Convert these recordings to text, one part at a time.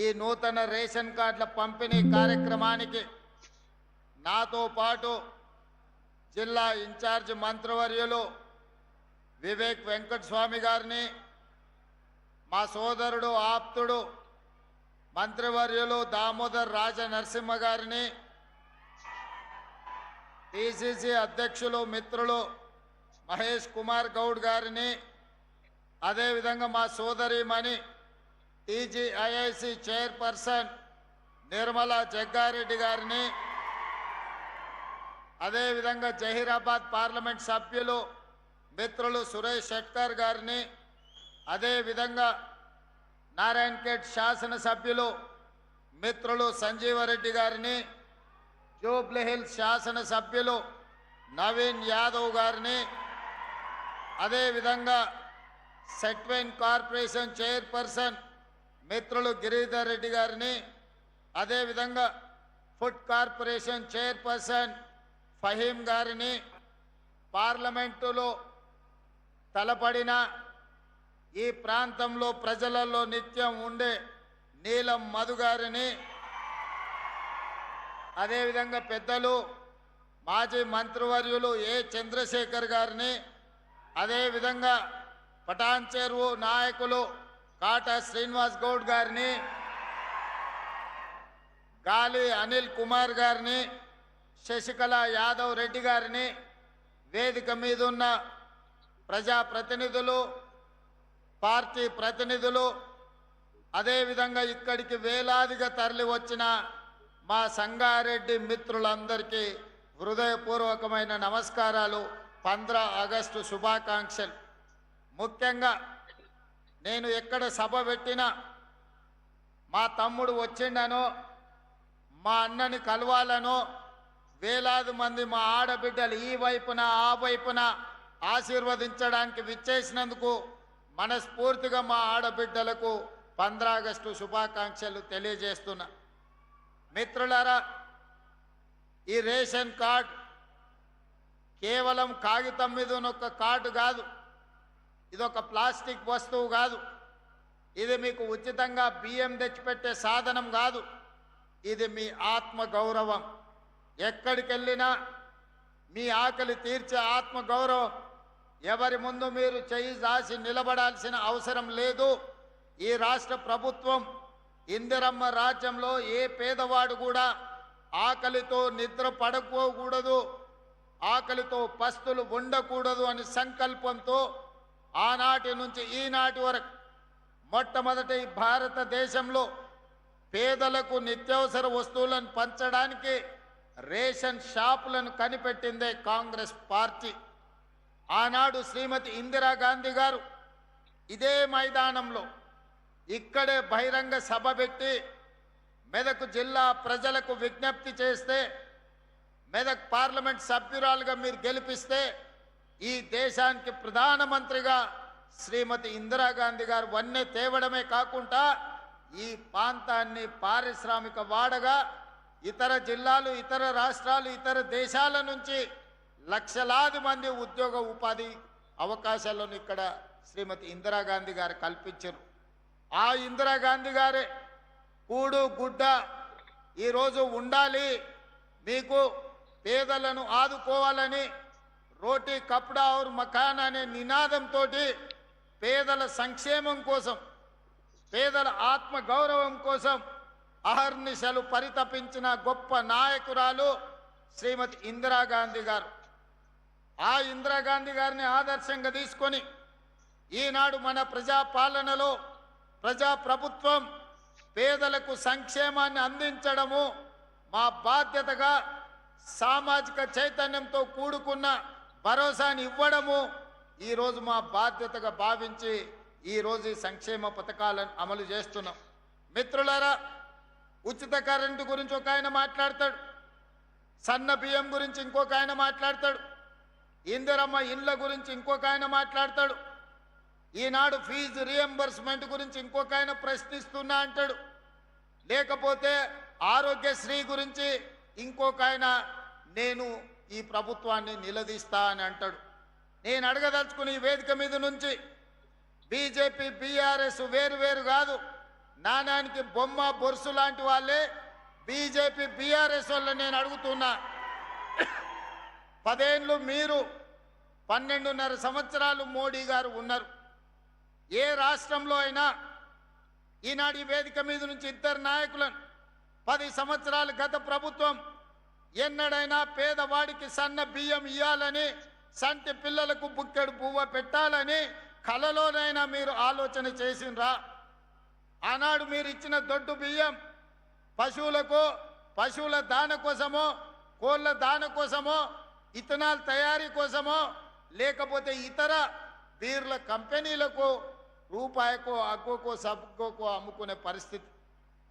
ఈ నూతన రేషన్ కార్డుల పంపిణీ కార్యక్రమానికి నాతో పాటు జిల్లా ఇన్ఛార్జ్ మంత్రివర్యులు వివేక్ వెంకటస్వామి గారిని, మా సోదరుడు ఆప్తుడు మంత్రివర్యులు దామోదర్ రాజ నరసింహ గారిని, పిసిసి అధ్యక్షులు మిత్రులు మహేష్ కుమార్ గౌడ్ గారిని, అదేవిధంగా మా సోదరిమణి టీజీఐఐసి చైర్పర్సన్ నిర్మలా జగ్గారెడ్డి గారిని, అదేవిధంగా జహీరాబాద్ పార్లమెంట్ సభ్యులు మిత్రులు సురేష్ షెట్కర్ గారిని, అదేవిధంగా నారాయణఖేడ్ శాసనసభ్యులు మిత్రులు సంజీవరెడ్డి గారిని, జూబ్లీహిల్స్ శాసనసభ్యులు నవీన్ యాదవ్ గారిని, అదేవిధంగా సెట్వెన్ కార్పొరేషన్ చైర్పర్సన్ మిత్రులు గిరిధర్ రెడ్డి గారిని, అదేవిధంగా ఫుడ్ కార్పొరేషన్ చైర్పర్సన్ ఫహీం గారిని, పార్లమెంటులో తలపడిన ఈ ప్రాంతంలో ప్రజలలో నిత్యం ఉండే నీలం మధు గారిని, అదేవిధంగా పెద్దలు మాజీ మంత్రివర్యులు ఏ చంద్రశేఖర్ గారిని, అదేవిధంగా పటాన్ చెరువు నాయకులు కాటా శ్రీనివాస్ గౌడ్ గారిని, గాలి అనిల్ కుమార్ గారిని, శశికళ యాదవ్ రెడ్డి గారిని, వేదిక మీద ఉన్న ప్రజాప్రతినిధులు, పార్టీ ప్రతినిధులు, అదేవిధంగా ఇక్కడికి వేలాదిగా తరలి వచ్చిన మా సంగారెడ్డి మిత్రులందరికీ హృదయపూర్వకమైన నమస్కారాలు, 15 ఆగస్టు శుభాకాంక్షలు. ముఖ్యంగా నేను ఎక్కడ సభ పెట్టినా మా తమ్ముడు వచ్చిండనో, మా అన్నని కలవాలనో వేలాది మంది మా ఆడబిడ్డలు ఈ వైపున ఆ వైపున ఆశీర్వదించడానికి విచ్చేసినందుకు మనస్ఫూర్తిగా మా ఆడబిడ్డలకు 15 ఆగస్టు శుభాకాంక్షలు తెలియజేస్తున్నా. మిత్రులారా, ఈ రేషన్ కార్డ్ కేవలం కాగితం మీద ఉన్న ఒక కార్డు కాదు, ఇదొక ప్లాస్టిక్ వస్తువు కాదు, ఇది మీకు ఉచితంగా బియ్యం తెచ్చిపెట్టే సాధనం కాదు, ఇది మీ ఆత్మ గౌరవం. ఎక్కడికి వెళ్ళినా మీ ఆకలి తీర్చే ఆత్మ గౌరవం. ఎవరి ముందు మీరు చేయి దాసి నిలబడాల్సిన అవసరం లేదు. ఈ రాష్ట్ర ప్రభుత్వం ఇందిరమ్మ రాజ్యంలో ఏ పేదవాడు కూడా ఆకలితో నిద్ర పడుకోకూడదు, ఆకలితో పస్తులు ఉండకూడదు అని సంకల్పంతో ఆనాటి నుంచి ఈనాటి వరకు మొట్టమొదటి భారతదేశంలో పేదలకు నిత్యావసర వస్తువులను పంచడానికి రేషన్ షాపులను కనిపెట్టిందే కాంగ్రెస్ పార్టీ. ఆనాడు శ్రీమతి ఇందిరాగాంధీ గారు ఇదే మైదానంలో ఇక్కడే బహిరంగ సభ పెట్టి మెదక్ జిల్లా ప్రజలకు విజ్ఞప్తి చేస్తే, మెదక్ పార్లమెంట్ సభ్యురాలుగా మీరు గెలిపిస్తే ఈ దేశానికి ప్రధానమంత్రిగా శ్రీమతి ఇందిరాగాంధీ గారు వన్నె తేవడమే కాకుండా ఈ ప్రాంతాన్ని పారిశ్రామిక వాడగా ఇతర జిల్లాలు, ఇతర రాష్ట్రాలు, ఇతర దేశాల నుంచి లక్షలాది మంది ఉద్యోగ ఉపాధి అవకాశాలను ఇక్కడ శ్రీమతి ఇందిరాగాంధీ గారు కల్పించారు. ఆ ఇందిరాగాంధీ గారే కూడు గుడ్డ ఈరోజు ఉండాలి, మీకు పేదలను ఆదుకోవాలని రోటీ కప్డా ఔర్ మకాన్ అనే నినాదంతో పేదల సంక్షేమం కోసం, పేదల ఆత్మ గౌరవం కోసం అహర్నిశలు పరితపించిన గొప్ప నాయకురాలు శ్రీమతి ఇందిరాగాంధీ గారు. ఆ ఇందిరాగాంధీ గారిని ఆదర్శంగా తీసుకొని ఈనాడు మన ప్రజాపాలనలో ప్రజాప్రభుత్వం పేదలకు సంక్షేమాన్ని అందించడము మా బాధ్యతగా, సామాజిక చైతన్యంతో కూడుకున్న భరోసాని ఇవ్వడము ఈరోజు మా బాధ్యతగా భావించి ఈరోజు ఈ సంక్షేమ పథకాలను అమలు చేస్తున్నాం. మిత్రులారా, ఉచిత కరెంటు గురించి ఒక ఆయన మాట్లాడతాడు, సన్న బియ్యం గురించి ఇంకొక ఆయన మాట్లాడతాడు, ఇందిరమ్మ ఇండ్ల గురించి ఇంకొక ఆయన మాట్లాడతాడు, ఈనాడు ఫీజు రియంబర్స్మెంట్ గురించి ఇంకొక ఆయన ప్రశ్నిస్తున్నా అంటాడు, లేకపోతే ఆరోగ్యశ్రీ గురించి ఇంకొక ఆయన నేను ఈ ప్రభుత్వాన్ని నిలదీస్తా అని అంటాడు. నేను అడగదలుచుకుని ఈ వేదిక మీద నుంచి బీజేపీ బీఆర్ఎస్ వేరు వేరు కాదు, నాణానికి బొమ్మ బొరుసు లాంటి వాళ్ళే బీజేపీ బీఆర్ఎస్ వాళ్ళు. నేను అడుగుతున్నా, 10 ఏళ్ళు మీరు, 12.5 సంవత్సరాలు మోడీ గారు ఉన్నారు. ఏ రాష్ట్రంలో అయినా ఈనాడు ఈ వేదిక మీద నుంచి ఇద్దరు నాయకులను 10 సంవత్సరాలు గత ప్రభుత్వం ఎన్నడైనా పేదవాడికి సన్న బియ్యం ఇవ్వాలని, సంటి పిల్లలకు బుక్కెడు పువ్వ పెట్టాలని కలలోనైనా మీరు ఆలోచన చేసిండ్రా? ఆనాడు మీరు ఇచ్చిన దొడ్డు బియ్యం పశువులకు, పశువుల దాన కోసమో, కోళ్ళ దాన కోసమో, ఇథనాల్ తయారీ కోసమో, లేకపోతే ఇతర బీర్ల కంపెనీలకు రూపాయకో అగ్గోకో సబ్బుకో అమ్ముకునే పరిస్థితి.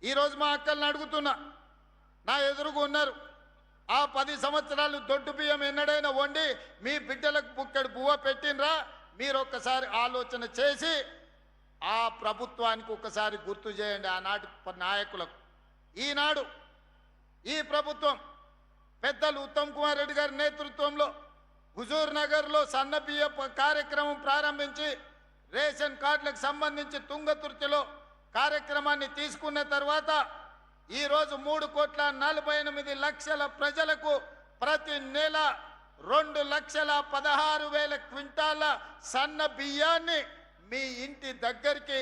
ఈరోజు మా అక్కల్ని అడుగుతున్నా, నా ఎదురుగా ఉన్నారు. ఆ 10 సంవత్సరాలు దొడ్డు బియ్యం ఎన్నడైనా వండి మీ బిడ్డలకు బుక్కెడు బువ్వ పెట్టినరా? మీరు ఒక్కసారి ఆలోచన చేసి ఆ ప్రభుత్వానికి ఒకసారి గుర్తు చేయండి, ఆనాటి నాయకులకు. ఈనాడు ఈ ప్రభుత్వం పెద్దలు ఉత్తమ్ కుమార్ రెడ్డి గారి నేతృత్వంలో హుజూర్ నగర్లో సన్న బియ్య కార్యక్రమం ప్రారంభించి రేషన్ కార్డులకు సంబంధించి తుంగతుర్తిలో కార్యక్రమాన్ని తీసుకున్న తర్వాత ఈరోజు 3,48,00,000 ప్రజలకు ప్రతి నెల 2,16,000 క్వింటాల సన్న బియ్యాన్ని మీ ఇంటి దగ్గరికి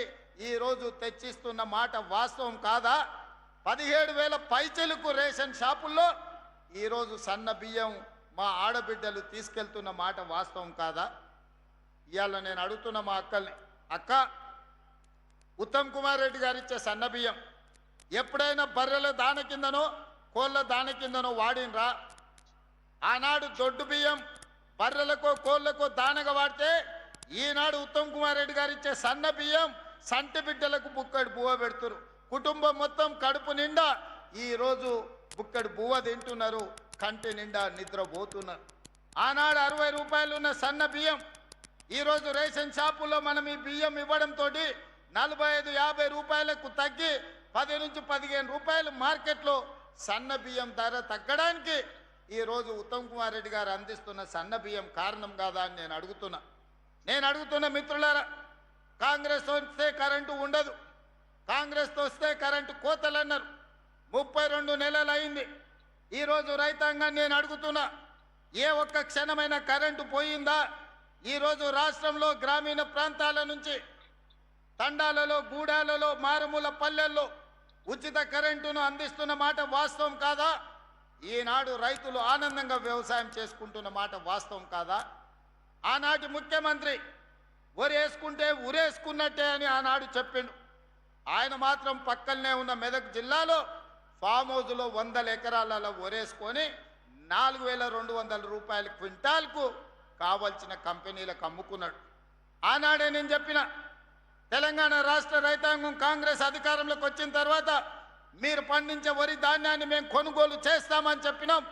ఈరోజు తెచ్చిస్తున్న మాట వాస్తవం కాదా? 17,000 పైచలకు రేషన్ షాపుల్లో ఈరోజు సన్న బియ్యం మా ఆడబిడ్డలు తీసుకెళ్తున్న మాట వాస్తవం కాదా? ఇవాళ నేను అడుగుతున్న మా అక్కల్ని, అక్క, ఉత్తమ్ కుమార్ రెడ్డి గారు ఇచ్చే సన్న బియ్యం ఎప్పుడైనా బర్రెల దాన కిందనో కోళ్ళ దాన కిందనో వాడినరా? ఆనాడు దొడ్డు బియ్యం బర్రెలకో కోళ్ళకో దానగా వాడితే ఈనాడు ఉత్తమ్ కుమార్ రెడ్డి గారు ఇచ్చే సన్న బియ్యం సంటి బిడ్డలకు బుక్కడి బువ్వ పెడుతురు. కుటుంబం మొత్తం కడుపు నిండా ఈరోజు బుక్కడి బువ్వ తింటున్నారు, కంటి నిండా నిద్రపోతున్నారు. ఆనాడు 60 రూపాయలు ఉన్న సన్న బియ్యం ఈరోజు రేషన్ షాపుల్లో మనం ఈ బియ్యం ఇవ్వడంతో 45-50 రూపాయలకు తగ్గి 10 నుంచి 15 రూపాయలు మార్కెట్లో సన్న బియ్యం ధర తగ్గడానికి ఈరోజు ఉత్తమ్ కుమార్ రెడ్డి గారు అందిస్తున్న సన్న బియ్యం కారణం కాదా అని నేను అడుగుతున్న మిత్రులారా, కాంగ్రెస్ వస్తే కరెంటు ఉండదు, కాంగ్రెస్ వస్తే కరెంటు కోతలు అన్నారు. 32 నెలలు అయింది. ఈరోజు రైతాంగాన్ని నేను అడుగుతున్నా, ఏ ఒక్క క్షణమైన కరెంటు పోయిందా? ఈరోజు రాష్ట్రంలో గ్రామీణ ప్రాంతాల నుంచి తండాలలో, గూడాలలో, మారుమూల పల్లెల్లో ఉచిత కరెంటును అందిస్తున్న మాట వాస్తవం కాదా? ఈనాడు రైతులు ఆనందంగా వ్యవసాయం చేసుకుంటున్న మాట వాస్తవం కాదా? ఆనాటి ముఖ్యమంత్రి ఒరేసుకుంటే ఉరేసుకున్నట్టే అని ఆనాడు చెప్పిండు. ఆయన మాత్రం పక్కనే ఉన్న మెదక్ జిల్లాలో ఫామ్ హౌస్లో 100 ఎకరాలలో ఒరేసుకొని 4,200 రూపాయల క్వింటాల్కు కావలసిన కంపెనీలకు అమ్ముకున్నాడు. ఆనాడే నేను చెప్పిన, తెలంగాణ రాష్ట్ర రైతాంగం కాంగ్రెస్ అధికారంలోకి వచ్చిన తర్వాత మీరు పండించే వరి ధాన్యాన్ని మేము కొనుగోలు చేస్తామని చెప్పినాం.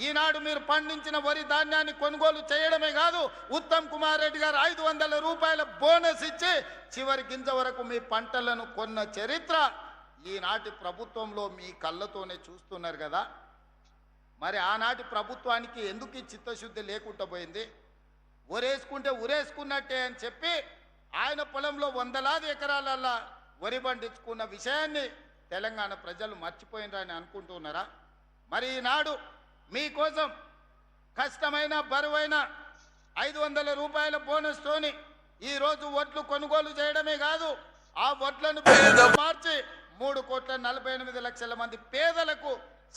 ఈనాడు మీరు పండించిన వరి ధాన్యాన్ని కొనుగోలు చేయడమే కాదు, ఉత్తమ్ కుమార్ రెడ్డి గారు 500 రూపాయల బోనస్ ఇచ్చి చివరి గింజ వరకు మీ పంటలను కొన్న చరిత్ర ఈనాటి ప్రభుత్వంలో మీ కళ్ళతోనే చూస్తున్నారు కదా. మరి ఆనాటి ప్రభుత్వానికి ఎందుకు ఈ చిత్తశుద్ధి లేకుండా పోయింది? ఒరేసుకుంటే ఉరేసుకున్నట్టే అని చెప్పి ఆయన పొలంలో 100లాది ఎకరాలల్లా వరి పండించుకున్న విషయాన్ని తెలంగాణ ప్రజలు మర్చిపోయినారని అనుకుంటున్నారా? మరి ఈనాడు మీకోసం కష్టమైన బరువైన 500 రూపాయల బోనస్తోని ఈరోజు వడ్లు కొనుగోలు చేయడమే కాదు, ఆ వడ్లను మార్చి 3,48,00,000 మంది పేదలకు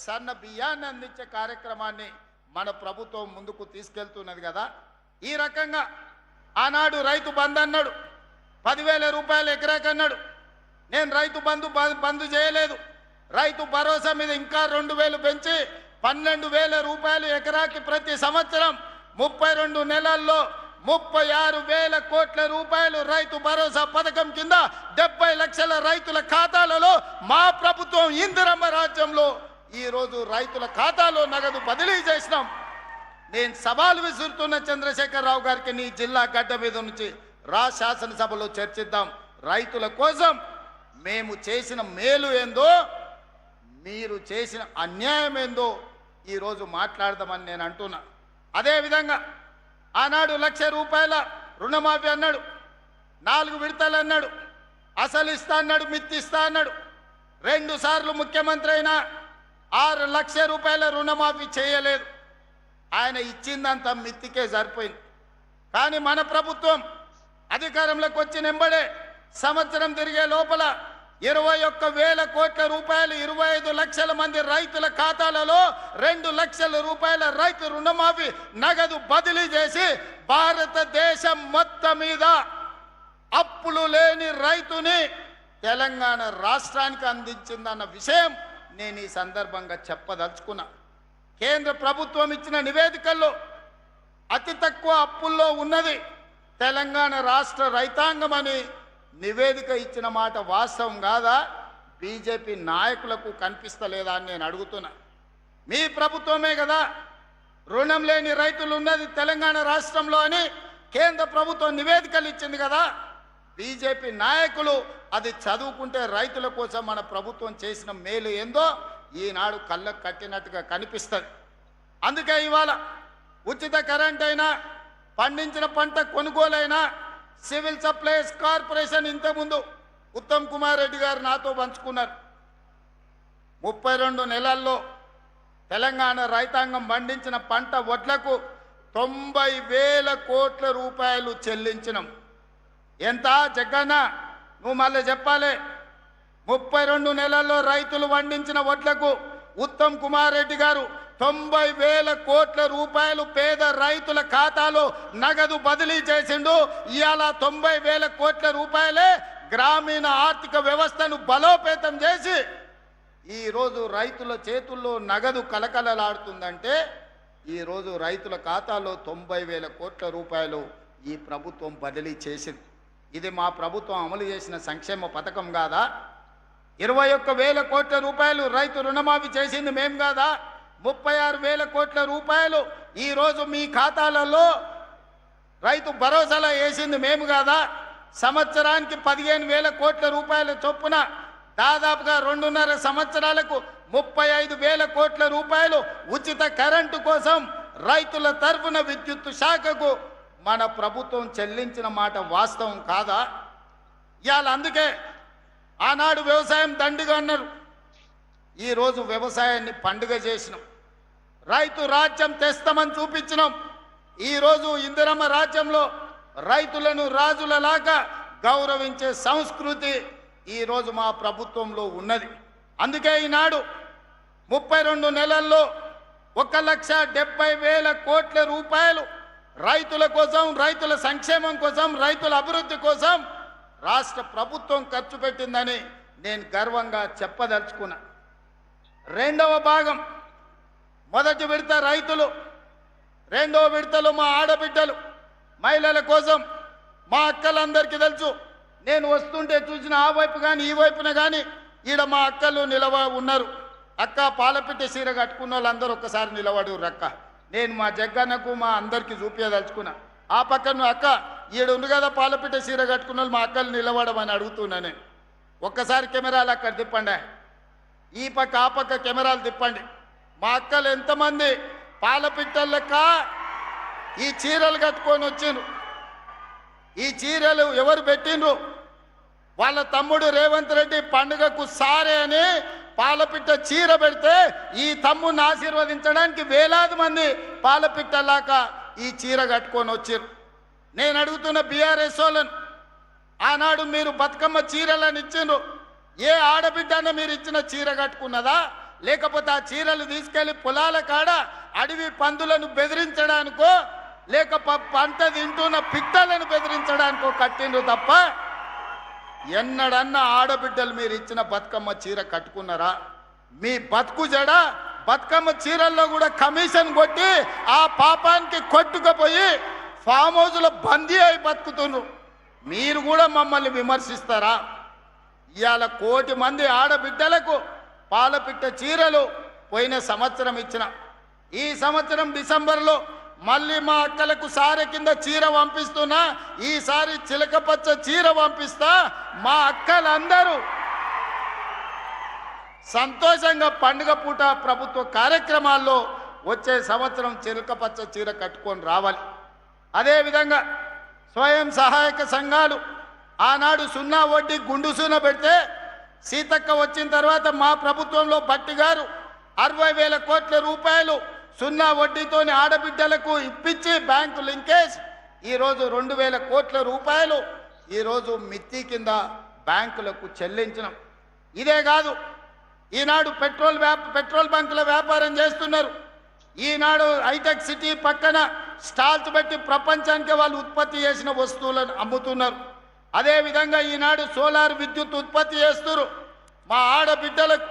సన్న బియ్యాన్ని అందించే కార్యక్రమాన్ని మన ప్రభుత్వం ముందుకు తీసుకెళ్తున్నది కదా. ఈ రకంగా ఆనాడు రైతు బంధు అన్నాడు, 10,000 రూపాయలు ఎకరాకి అన్నాడు. నేను రైతు బంధు చేయలేదు, రైతు భరోసా మీద ఇంకా 2,000 పెంచి 12,000 రూపాయలు ఎకరాకి ప్రతి సంవత్సరం 32 నెలల్లో 36,000 కోట్ల రూపాయలు రైతు భరోసా పథకం కింద 70 లక్షల రైతుల ఖాతాలలో మా ప్రభుత్వం ఇందిరమ్మ రాజ్యంలో ఈరోజు రైతుల ఖాతాలో నగదు బదిలీ చేసినాం. నేను సవాల్ విసురుతున్న చంద్రశేఖరరావు గారికి, నీ జిల్లా గడ్డ మీద నుంచి రా, శాసనసభలో చర్చిద్దాం. రైతుల కోసం మేము చేసిన మేలు ఏందో, మీరు చేసిన అన్యాయం ఏందో ఈరోజు మాట్లాడదామని నేను అంటున్నా. అదేవిధంగా ఆనాడు 1,00,000 రూపాయల రుణమాఫీ అన్నాడు, 4 విడతలు అన్నాడు. అసలు ఇస్తా అన్నాడు, మిత్తి ఇస్తా అన్నాడు. 2 సార్లు ముఖ్యమంత్రి అయినా 6 లక్షల రూపాయల రుణమాఫీ చేయలేదు. ఆయన ఇచ్చిందంతా మిత్తికే సరిపోయింది. కానీ మన ప్రభుత్వం అధికారంలోకి వచ్చిన వెంబడే సంవత్సరం తిరిగే లోపల 21,000 కోట్ల రూపాయలు 25 లక్షల మంది రైతుల ఖాతాలలో 2 లక్షల రూపాయల రైతు రుణమాఫీ నగదు బదిలీ చేసి భారతదేశం మొత్తం మీద అప్పులు లేని రైతుని తెలంగాణ రాష్ట్రానికి అందించిందన్న విషయం నేను ఈ సందర్భంగా చెప్పదలుచుకున్నా. కేంద్ర ప్రభుత్వం ఇచ్చిన నివేదికల్లో అతి తక్కువ అప్పుల్లో ఉన్నది తెలంగాణ రాష్ట్ర రైతాంగం అని నివేదిక ఇచ్చిన మాట వాస్తవం కాదా? బీజేపీ నాయకులకు కనిపిస్తలేదా అని నేను అడుగుతున్నా. మీ ప్రభుత్వమే కదా రుణం లేని రైతులు ఉన్నది తెలంగాణ రాష్ట్రంలో అని కేంద్ర ప్రభుత్వం నివేదికలు ఇచ్చింది కదా. బీజేపీ నాయకులు అది చదువుకుంటే రైతుల కోసం మన ప్రభుత్వం చేసిన మేలు ఏందో ఈనాడు కళ్ళకు కట్టినట్టుగా కనిపిస్తుంది. అందుకే ఇవాళ ఉచిత కరెంట్ అయినా, పండించిన పంట కొనుగోలైనా, సివిల్ సప్లైస్ కార్పొరేషన్ ఇంతకుముందు ఉత్తమ్ కుమార్ రెడ్డి గారు నాతో పంచుకున్నారు. 32 నెలల్లో తెలంగాణ రైతాంగం పండించిన పంట వడ్లకు 90,000 కోట్ల రూపాయలు చెల్లించినాం. ఎంత జగ్గన్న నువ్వు మళ్ళీ చెప్పాలి. 32 నెలల్లో రైతులు పండించిన వడ్లకు ఉత్తమ్ కుమార్ రెడ్డి గారు 90,000 కోట్ల రూపాయలు పేద రైతుల ఖాతాలో నగదు బదిలీ చేసిండు. ఇవాళ 90,000 కోట్ల రూపాయలే గ్రామీణ ఆర్థిక వ్యవస్థను బలోపేతం చేసి ఈరోజు రైతుల చేతుల్లో నగదు కలకలలాడుతుందంటే ఈరోజు రైతుల ఖాతాలో 90,000 కోట్ల రూపాయలు ఈ ప్రభుత్వం బదిలీ చేసింది. ఇది మా ప్రభుత్వం అమలు చేసిన సంక్షేమ పథకం కాదా? 21,000 కోట్ల రూపాయలు రైతు రుణమాఫీ చేసింది మేం కాదా? 36,000 కోట్ల రూపాయలు ఈరోజు మీ ఖాతాలలో రైతు భరోసాలో వేసింది మేము కాదా? సంవత్సరానికి 15,000 కోట్ల రూపాయల చొప్పున దాదాపుగా 2.5 సంవత్సరాలకు 35,000 కోట్ల రూపాయలు ఉచిత కరెంటు కోసం రైతుల తరఫున విద్యుత్ శాఖకు మన ప్రభుత్వం చెల్లించిన మాట వాస్తవం కాదా? ఇవాళ అందుకే ఆనాడు వ్యవసాయం దండిగా అన్నారు, ఈరోజు వ్యవసాయాన్ని పండుగ చేసినాం. రైతు రాజ్యం తెస్తామని చూపించినాం. ఈరోజు ఇందిరమ్మ రాజ్యంలో రైతులను రాజులలాగా గౌరవించే సంస్కృతి ఈరోజు మా ప్రభుత్వంలో ఉన్నది. అందుకే ఈనాడు 32 నెలల్లో 1,70,000 కోట్ల రూపాయలు రైతుల కోసం, రైతుల సంక్షేమం కోసం, రైతుల అభివృద్ధి కోసం రాష్ట్ర ప్రభుత్వం ఖర్చు పెట్టిందని నేను గర్వంగా చెప్పదలుచుకున్నా. రెండవ భాగం మొదటి విడత రైతులు, రెండవ విడతలో మా ఆడబిడ్డలు, మహిళల కోసం మా అక్కలందరికీ తెలుసు. నేను వస్తుంటే చూసిన ఆ వైపు కానీ ఈ వైపున కానీ ఈడ మా అక్కలు ఉన్నారు. అక్క పాలపిట్ట చీర కట్టుకున్న వాళ్ళందరూ ఒక్కసారి నిలబడు అక్క. నేను మా జగ్గన్నకు మా అందరికీ చూపించదలుచుకున్నా. ఆ పక్కన అక్క ఈడ ఉంది కదా పాలపిట్ట చీర కట్టుకున్న వాళ్ళు మా అక్కలు నిలబడమని అడుగుతున్నా. నేను ఒక్కసారి కెమెరాలు అక్కడ తిప్పండి, ఈ పక్క ఆ పక్క కెమెరాలు తిప్పండి. మా అక్కలు ఎంతమంది పాలపిట్టల లెక్క ఈ చీరలు కట్టుకొని వచ్చిండ్రు. ఈ చీరలు ఎవరు పెట్టిండ్రు? వాళ్ళ తమ్ముడు రేవంత్ రెడ్డి పండుగకు సారే అని పాలపిట్ట చీర పెడితే ఈ తమ్ముడిని ఆశీర్వదించడానికి వేలాది మంది పాలపిట్టలాగా ఈ చీర కట్టుకొని వచ్చారు. నేను అడుగుతున్న బీఆర్ఎస్ వాళ్ళను, ఆనాడు మీరు బతుకమ్మ చీరలను ఇచ్చిండ్రు. ఏ ఆడబిడ్డన మీరు ఇచ్చిన చీర కట్టుకున్నదా? లేకపోతే ఆ చీరలు తీసుకెళ్లి పొలాల కాడ అడవి పందులను బెదిరించడానికో, లేక పంట తింటున్న పిట్టలను బెదిరించడానికో కట్టిండ్రు తప్ప ఎన్నడన్నా ఆడబిడ్డలు మీరు ఇచ్చిన బతుకమ్మ చీర కట్టుకున్నారా? మీ బతుకు జడ బతుకమ్మ చీరల్లో కూడా కమిషన్ కొట్టి ఆ పాపానికి కొట్టుకుపోయి ఫామ్ హౌస్లో బందీ అయి బతుకుతున్నారు. మీరు కూడా మమ్మల్ని విమర్శిస్తారా? ఇవాళ 1 కోటి మంది ఆడబిడ్డలకు పాలపిట్ట చీరలు పోయిన సంవత్సరం ఇచ్చిన. ఈ సంవత్సరం డిసెంబర్లో మళ్ళీ మా అక్కలకు సారె కింద చీర పంపిస్తున్నా. ఈసారి చిలకపచ్చ చీర పంపిస్తా. మా అక్కలందరూ సంతోషంగా పండుగ పూట ప్రభుత్వ కార్యక్రమాల్లో వచ్చే సంవత్సరం చిలకపచ్చ చీర కట్టుకొని రావాలి. అదేవిధంగా స్వయం సహాయక సంఘాలు ఆనాడు సున్నా వడ్డీ గుండు సున్నా పెడితే సీతక్క వచ్చిన తర్వాత మా ప్రభుత్వంలో భట్టి గారు 60,000 కోట్ల రూపాయలు సున్నా వడ్డీతోని ఆడబిడ్డలకు ఇప్పించి బ్యాంకు లింకేజ్ ఈరోజు 2,000 కోట్ల రూపాయలు ఈరోజు మిత్తి కింద బ్యాంకులకు చెల్లించినాం. ఇదే కాదు, ఈనాడు పెట్రోల్ బంకుల వ్యాపారం చేస్తున్నారు. ఈనాడు హైటెక్ సిటీ పక్కన స్టాల్స్ పెట్టి ప్రపంచానికి వాళ్ళు ఉత్పత్తి చేసిన వస్తువులను అమ్ముతున్నారు. అదేవిధంగా ఈనాడు సోలార్ విద్యుత్ ఉత్పత్తి చేస్తున్నారు. మా ఆడబిడ్డలకు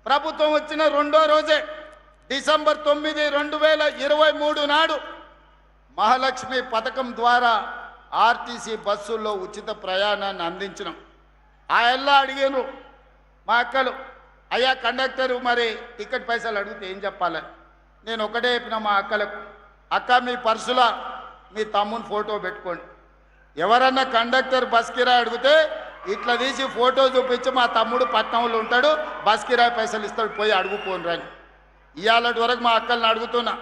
ప్రభుత్వం వచ్చిన రెండో రోజే డిసెంబర్ 9, 2023 నాడు మహాలక్ష్మి పథకం ద్వారా ఆర్టీసీ బస్సుల్లో ఉచిత ప్రయాణాన్ని అందించినాం. ఆ ఎల్లా అడిగారు మా అక్కలు, అయ్యా కండక్టరు మరి టికెట్ పైసలు అడిగితే ఏం చెప్పాలి? నేను ఒకటే చెప్పిన మా అక్కలకు, అక్క మీ పర్సులో మీ తమ్ముని ఫోటో పెట్టుకోండి. ఎవరన్నా కండక్టర్ బస్ కిరాయి అడిగితే ఇట్లా తీసి ఫోటో చూపించి మా తమ్ముడు పట్నంలో ఉంటాడు, బస్ కిరాయి పైసలు ఇస్తాడు, పోయి అడుగుపోను రాని. ఇవాళటి వరకు మా అక్కల్ని అడుగుతున్నా,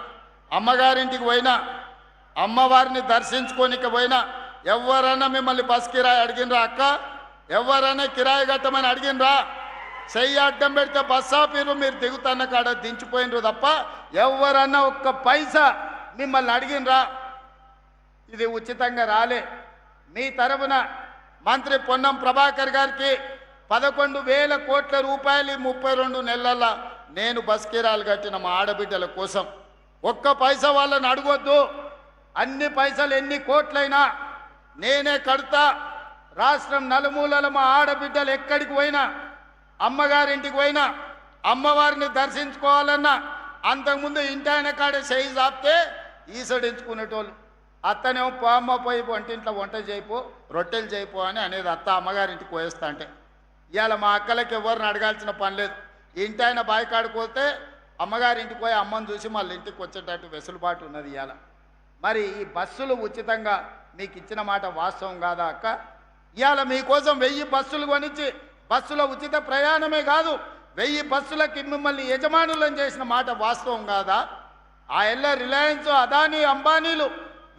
అమ్మగారింటికి పోయినా అమ్మవారిని దర్శించుకోనికి పోయినా ఎవరన్నా మిమ్మల్ని బస్ కిరాయి అడిగినరా? అక్క ఎవరన్నా కిరాయి కట్టమని అడిగినరా? చెయ్యి అడ్డం పెడితే బస్ ఆపీరు, మీరు దిగుతున్న కాడ దించిపోయినరు తప్ప ఎవరన్నా ఒక్క పైసా మిమ్మల్ని అడిగినరా? ఇది ఉచితంగా రాలే. మీ తరపున మంత్రి పొన్నం ప్రభాకర్ గారికి 11,000 కోట్ల రూపాయలు 32 నెలల్లో నేను బస్ కిరాయిలు కట్టిన మా ఆడబిడ్డల కోసం. ఒక్క పైసా వాళ్ళని అడగొద్దు. అన్ని పైసలు ఎన్ని కోట్లైనా నేనే కడతా. రాష్ట్రం నలుమూలల మా ఆడబిడ్డలు ఎక్కడికి పోయినా, అమ్మగారింటికి పోయినా, అమ్మవారిని దర్శించుకోవాలన్నా అంతకుముందు ఇంటి ఆయన కాడే చేయి చాపితే ఈసడించుకునేటోళ్ళు. అత్తనేమో అమ్మ పోయి వంటింట్లో వంట చేయిపో, రొట్టెలు చేయిపో అని అనేది అత్త అమ్మగారింటికి పోయేస్తా అంటే. ఇవాళ మా అక్కలకి ఎవరిని అడగాల్సిన పని లేదు. ఇంటి ఆయన బాయికాడిపోతే అమ్మగారింటికి పోయి అమ్మని చూసి మళ్ళీ ఇంటికి వచ్చేటట్టు వెసులుబాటు ఉన్నది ఇవాళ. మరి ఈ బస్సులు ఉచితంగా మీకు ఇచ్చిన మాట వాస్తవం కాదా అక్క? ఇవాళ మీకోసం 1000 బస్సులు కొనిచ్చి బస్సుల ఉచిత ప్రయాణమే కాదు 1000 బస్సులకి మిమ్మల్ని యజమానులను చేసిన మాట వాస్తవం కాదా? ఆ ఎల్ల రిలయన్స్, అదానీ, అంబానీలు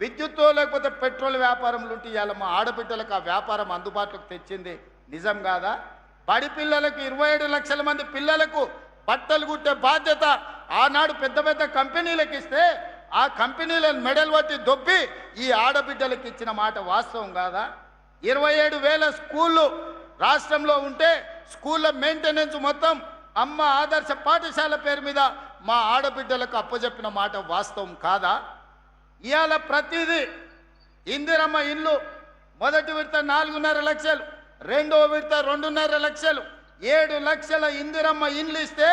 విద్యుత్తు లేకపోతే పెట్రోల్ వ్యాపారంలో ఉంటే ఇవాళ మా ఆడబిడ్డలకు ఆ వ్యాపారం అందుబాటులోకి తెచ్చింది నిజం కాదా? బడి పిల్లలకు 27 లక్షల మంది పిల్లలకు బట్టలు కుట్టే బాధ్యత ఆనాడు పెద్ద పెద్ద కంపెనీలకు ఇస్తే ఆ కంపెనీలను మెడల్ పట్టి దొబ్బి ఈ ఆడబిడ్డలకు ఇచ్చిన మాట వాస్తవం కాదా? 27,000 స్కూళ్ళు రాష్ట్రంలో ఉంటే స్కూళ్ళ మెయింటెనెన్స్ మొత్తం అమ్మ ఆదర్శ పాఠశాల పేరు మీద మా ఆడబిడ్డలకు అప్పచెప్పిన మాట వాస్తవం కాదా? ఇవాళ ప్రతిదీ ఇందిరమ్మ ఇల్లు మొదటి విడత 4.5 లక్షలు, రెండో విడత 2.5 లక్షలు, 7 లక్షల ఇందిరమ్మ ఇండ్లు ఇస్తే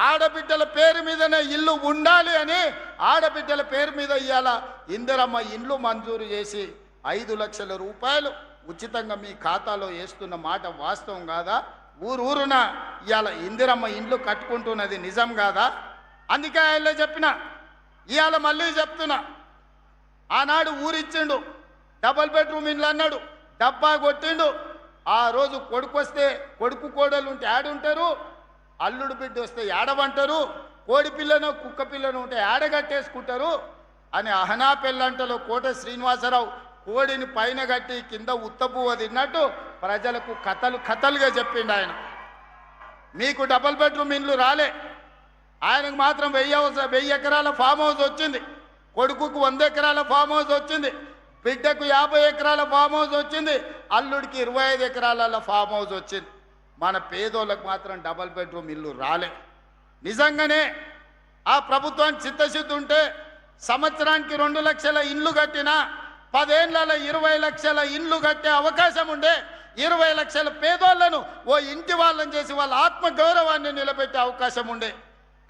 ఆడబిడ్డల పేరు మీదనే ఇల్లు ఉండాలి అని ఆడబిడ్డల పేరు మీద ఇవాళ ఇందిరమ్మ ఇండ్లు మంజూరు చేసి 5 లక్షల రూపాయలు ఉచితంగా మీ ఖాతాలో వేస్తున్న మాట వాస్తవం కాదా? ఊరున ఇవాళ ఇందిరమ్మ ఇండ్లు కట్టుకుంటున్నది నిజం కాదా? అందుకే ఆయన చెప్పిన, ఇవాళ మళ్ళీ చెప్తున్నా, ఆనాడు ఊరిచ్చిండు, డబల్ బెడ్రూమ్ ఇండ్లు అన్నాడు, డబ్బా కొట్టిండు. ఆ రోజు కొడుకు వస్తే కొడుకు కోడలు ఉంటే ఆడుంటారు, అల్లుడు బిడ్డ వస్తే ఏడవంటారు, కోడి పిల్లను కుక్క పిల్లను ఉంటే ఏడగట్టేసుకుంటారు అని అహనా పెళ్ళంటలో కోట శ్రీనివాసరావు కోడిని పైన కట్టి కింద ఉత్తపువ్వ తిన్నట్టు ప్రజలకు కథలుగా చెప్పిండు ఆయన. మీకు డబల్ బెడ్రూమ్ ఇండ్లు రాలే, ఆయనకు మాత్రం 1000 ఎకరాల ఫామ్ హౌస్ వచ్చింది, కొడుకుకు 100 ఎకరాల ఫామ్ హౌస్ వచ్చింది, బిడ్డకు 50 ఎకరాల ఫామ్ హౌస్ వచ్చింది, అల్లుడికి 25 ఎకరాల ఫామ్ హౌస్ వచ్చింది. మన పేదోళ్ళకు మాత్రం డబల్ బెడ్రూమ్ ఇల్లు రాలే. నిజంగానే ఆ ప్రభుత్వానికి చిత్తశుద్ధి ఉంటే సంవత్సరానికి 2 లక్షల ఇండ్లు కట్టినా 10 ఏళ్లలో 20 లక్షల ఇండ్లు కట్టే అవకాశం ఉండే, 20 లక్షల పేదోళ్లను ఓ ఇంటి వాళ్ళని చేసి వాళ్ళ ఆత్మగౌరవాన్ని నిలబెట్టే అవకాశం ఉండే.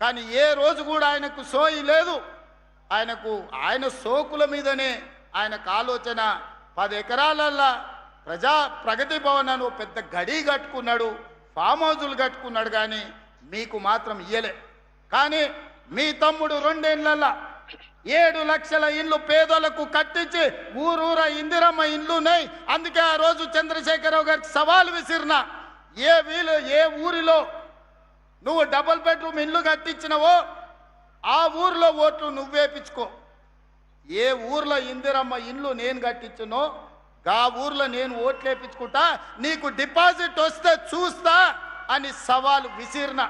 కానీ ఏ రోజు కూడా ఆయనకు సోయి లేదు. ఆయన సోకుల మీదనే ఆయనకు ఆలోచన. 10 ఎకరాలల్లో ప్రగతి భవన్ అని పెద్ద గడి కట్టుకున్నాడు, ఫామ్ హౌజులు కట్టుకున్నాడు, కానీ మీకు మాత్రం ఇయ్యలే. కానీ మీ తమ్ముడు 2 ఏళ్లలో 7 లక్షల ఇండ్లు పేదలకు కట్టించి ఊరూర ఇందిరమ్మ ఇండ్లున్నాయి. అందుకే ఆ రోజు చంద్రశేఖరరావు గారికి సవాల్ విసిరిన, ఏ ఊరిలో నువ్వు డబుల్ బెడ్రూమ్ ఇండ్లు కట్టించినవో ఆ ఊర్లో ఓట్లు నువ్వేపించుకో. ఏ ఊర్లో ఇందిరమ్మ ఇండ్లు నేను కట్టించునో గా ఊర్లో నేను ఓట్లేపించుకుంటా, నీకు డిపాజిట్ వస్తే చూస్తా అని సవాలు విసిరిన.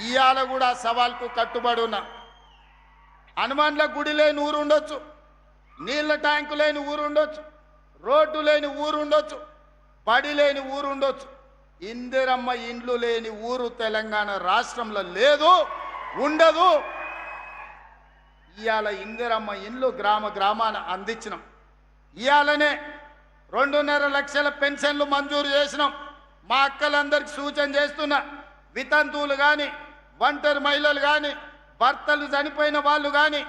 ఇవాళ కూడా సవాల్కు కట్టుబడి ఉన్నా. హనుమాన్ల గుడి లేని ఊరు ఉండొచ్చు, నీళ్ళ ట్యాంకు లేని ఊరు ఉండొచ్చు, రోడ్డు లేని ఊరు ఉండొచ్చు, బడి లేని ఊరు ఉండొచ్చు. ఇందిరమ్మ ఇండ్లు లేని ఊరు తెలంగాణ రాష్ట్రంలో లేదు, ఉండదు. ఇవాళ ఇందిరమ్మ ఇండ్లు గ్రామ గ్రామాన అందించినాం. ఇవాళనే 2.5 లక్షల పెన్షన్లు మంజూరు చేసినాం. మా అక్కలందరికీ సూచన చేస్తున్నా, వితంతువులు కానీ, ఒంటరి మహిళలు కానీ, భర్తలు చనిపోయిన వాళ్ళు కానీ